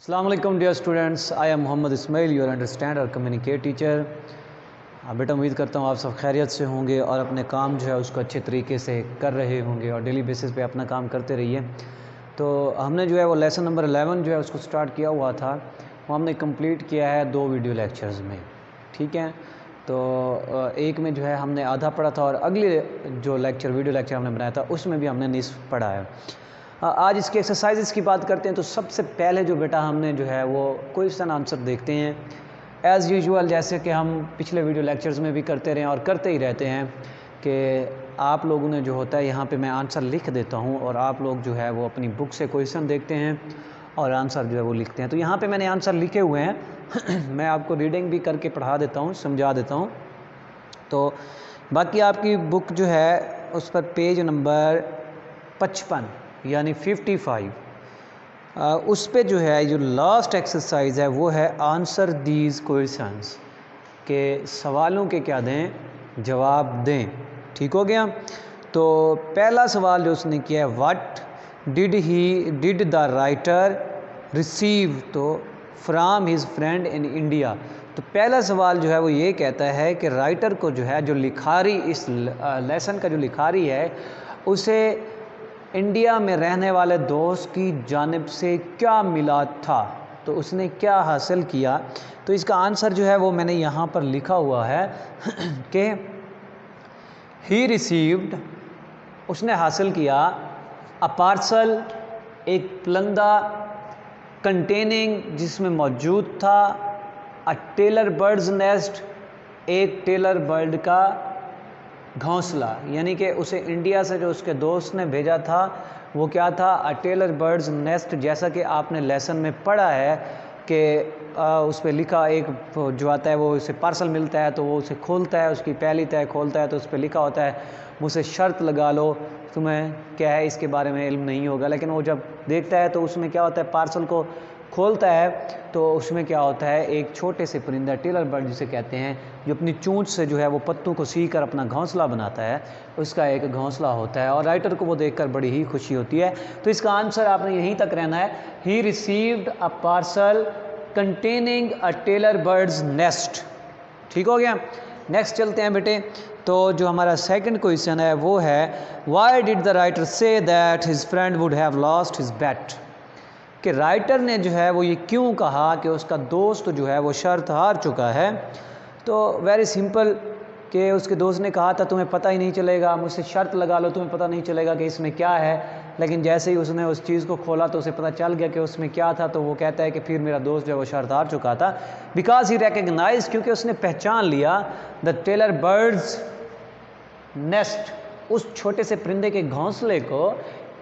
अस्सलाम वालेकुम dear students, I am Mohammad Ismail, your understand और कम्युनिकेट टीचर। बेटा उम्मीद करता हूँ आप सब खैरियत से होंगे और अपने काम जो है उसको अच्छे तरीके से कर रहे होंगे और डेली बेसिस पे अपना काम करते रहिए। तो हमने जो है वो लेसन नंबर 11 जो है उसको स्टार्ट किया हुआ था, वो हमने कंप्लीट किया है 2 वीडियो लेक्चर्स में। ठीक है, तो एक में जो है हमने आधा पढ़ा था और अगले जो वीडियो लेक्चर हमने बनाया था उसमें भी हमने निस्फ पढ़ा है। आज इसके एक्सरसाइजेस की बात करते हैं। तो सबसे पहले जो बेटा हमने जो है वो क्वेश्चन आंसर देखते हैं एज़ यूजुअल, जैसे कि हम पिछले वीडियो लेक्चर्स में भी करते रहे और करते ही रहते हैं कि आप लोगों ने जो होता है यहाँ पे मैं आंसर लिख देता हूँ और आप लोग जो है वो अपनी बुक से क्वेश्चन देखते हैं और आंसर जो है वो लिखते हैं। तो यहाँ पे मैंने आंसर लिखे हुए हैं मैं आपको रीडिंग भी करके पढ़ा देता हूँ, समझा देता हूँ। तो बाकी आपकी बुक जो है उस पर पेज नंबर 55 यानी 55 उस पे जो है जो लास्ट एक्सरसाइज है वो है आंसर दीज क्वेश्चंस, के सवालों के क्या दें, जवाब दें। ठीक हो गया। तो पहला सवाल जो उसने किया है, what did the writer receive तो from his friend in India. तो पहला सवाल जो है वो ये कहता है कि राइटर को जो है जो लिखारी इस लेसन का जो लिखारी है उसे इंडिया में रहने वाले दोस्त की जानिब से क्या मिला था, तो उसने क्या हासिल किया। तो इसका आंसर जो है वो मैंने यहाँ पर लिखा हुआ है कि ही रिसीव्ड, उसने हासिल किया, अ पार्सल, एक पलंदा, कंटेनिंग, जिसमें मौजूद था, अ टेलर बर्ड्स नेस्ट, एक टेलर बर्ड का घोंसला। यानी कि उसे इंडिया से जो उसके दोस्त ने भेजा था वो क्या था, अ टेलर बर्ड्स नेस्ट। जैसा कि आपने लेसन में पढ़ा है कि उस पर लिखा एक जो आता है वो उसे पार्सल मिलता है तो वो उसे खोलता है, उसकी पहली तय खोलता है तो उस पर लिखा होता है मुझसे शर्त लगा लो, तुम्हें क्या है इसके बारे में इल्म नहीं होगा। लेकिन वो जब देखता है तो उसमें क्या होता है, पार्सल को खोलता है तो उसमें क्या होता है, एक छोटे से परिंदा, टेलर बर्ड जिसे कहते हैं, जो अपनी चोंच से जो है वो पत्तों को सी कर अपना घोंसला बनाता है, उसका एक घोंसला होता है और राइटर को वो देखकर बड़ी ही खुशी होती है। तो इसका आंसर आपने यहीं तक रहना है, he received a parcel containing a tailor bird's nest. ठीक हो गया। नेक्स्ट चलते हैं बेटे। तो जो हमारा सेकंड क्वेश्चन है वो है, why did the writer say that his friend would have lost his bet. कि राइटर ने जो है वो ये क्यों कहा कि उसका दोस्त जो है वो शर्त हार चुका है। तो वेरी सिंपल, कि उसके दोस्त ने कहा था तुम्हें पता ही नहीं चलेगा, मुझसे शर्त लगा लो, तुम्हें पता नहीं चलेगा कि इसमें क्या है। लेकिन जैसे ही उसने उस चीज़ को खोला तो उसे पता चल गया कि उसमें क्या था। तो वो कहता है कि फिर मेरा दोस्त जो है वो शर्त हार चुका था, बिकॉज ही रिकग्नाइज, क्योंकि उसने पहचान लिया, द टेलर बर्ड्स नेस्ट, उस छोटे से परिंदे के घोंसले को,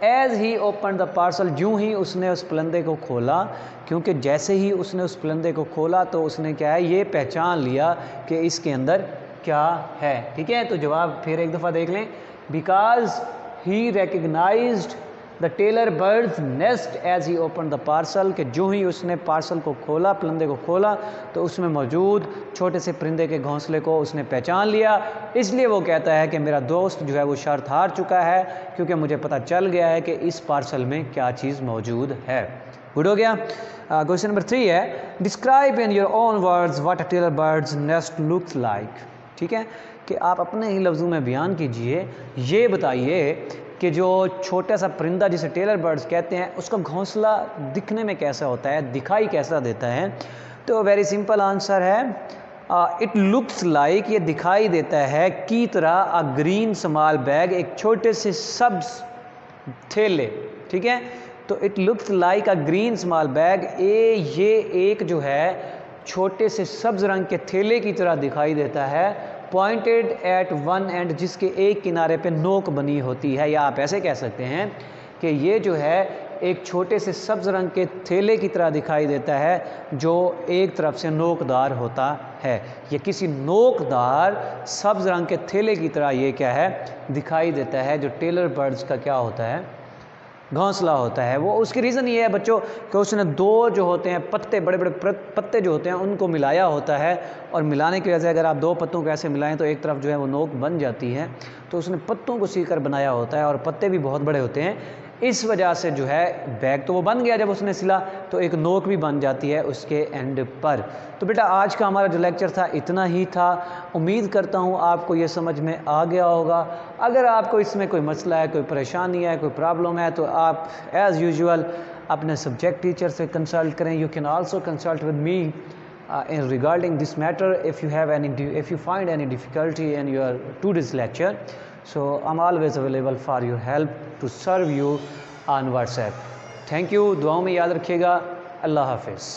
as he open the parcel, यूँ ही उसने उस पलंदे को खोला। क्योंकि जैसे ही उसने उस पलंदे को खोला तो उसने क्या है, ये पहचान लिया कि इसके अंदर क्या है। ठीक है, तो जवाब फिर एक दफ़ा देख लें, because he recognised the tailor bird's nest as he open the parcel, कि जो ही उसने पार्सल को खोला, पलंदे को खोला, तो उसमें मौजूद छोटे से परिंदे के घोंसले को उसने पहचान लिया। इसलिए वो कहता है कि मेरा दोस्त जो है वो शर्त हार चुका है, क्योंकि मुझे पता चल गया है कि इस पार्सल में क्या चीज़ मौजूद है। गुड हो गया। क्वेश्चन नंबर 3 है, describe in your own words what a tailor bird's nest looks like. ठीक है, कि आप अपने ही लफ्ज़ों में बयान कीजिए, ये बताइए कि जो छोटा सा परिंदा जिसे टेलर बर्ड्स कहते हैं उसका घोंसला दिखने में कैसा होता है, दिखाई कैसा देता है। तो वेरी सिंपल आंसर है, इट लुक्स लाइक, ये दिखाई देता है की तरह, अ ग्रीन स्मॉल बैग, एक छोटे से सब्ज थैले। ठीक है, तो it looks like a green small bag, ये एक जो है छोटे से सब्ज रंग के थैले की तरह दिखाई देता है, पॉइंटेड एट वन एंड, जिसके एक किनारे पे नोक बनी होती है। या आप ऐसे कह सकते हैं कि ये जो है एक छोटे से सब्ज रंग के थैले की तरह दिखाई देता है जो एक तरफ से नोकदार होता है। ये किसी नोकदार सब्ज रंग के थैले की तरह ये क्या है, दिखाई देता है, जो टेलर बर्ड्स का क्या होता है, घोंसला होता है। वो उसकी रीज़न ये है बच्चों कि उसने 2 जो होते हैं पत्ते, बड़े बड़े पत्ते जो होते हैं उनको मिलाया होता है, और मिलाने की वजह से अगर आप 2 पत्तों को ऐसे मिलाएं तो एक तरफ जो है वो नोक बन जाती है। तो उसने पत्तों को सीकर बनाया होता है और पत्ते भी बहुत बड़े होते हैं, इस वजह से जो है बैग तो वो बन गया, जब उसने सिला तो एक नोक भी बन जाती है उसके एंड पर। तो बेटा आज का हमारा जो लेक्चर था इतना ही था। उम्मीद करता हूँ आपको ये समझ में आ गया होगा। अगर आपको इसमें कोई मसला है, कोई परेशानी है, कोई प्रॉब्लम है, तो आप एज़ यूजुअल अपने सब्जेक्ट टीचर से कंसल्ट करें। You can also consult with me in regarding this matter if you find any difficulty in your today's lecture. So I'm always available for your help to serve you on WhatsApp. Thank you. दुआओं में याद रखिएगा। अल्लाह हाफिज़।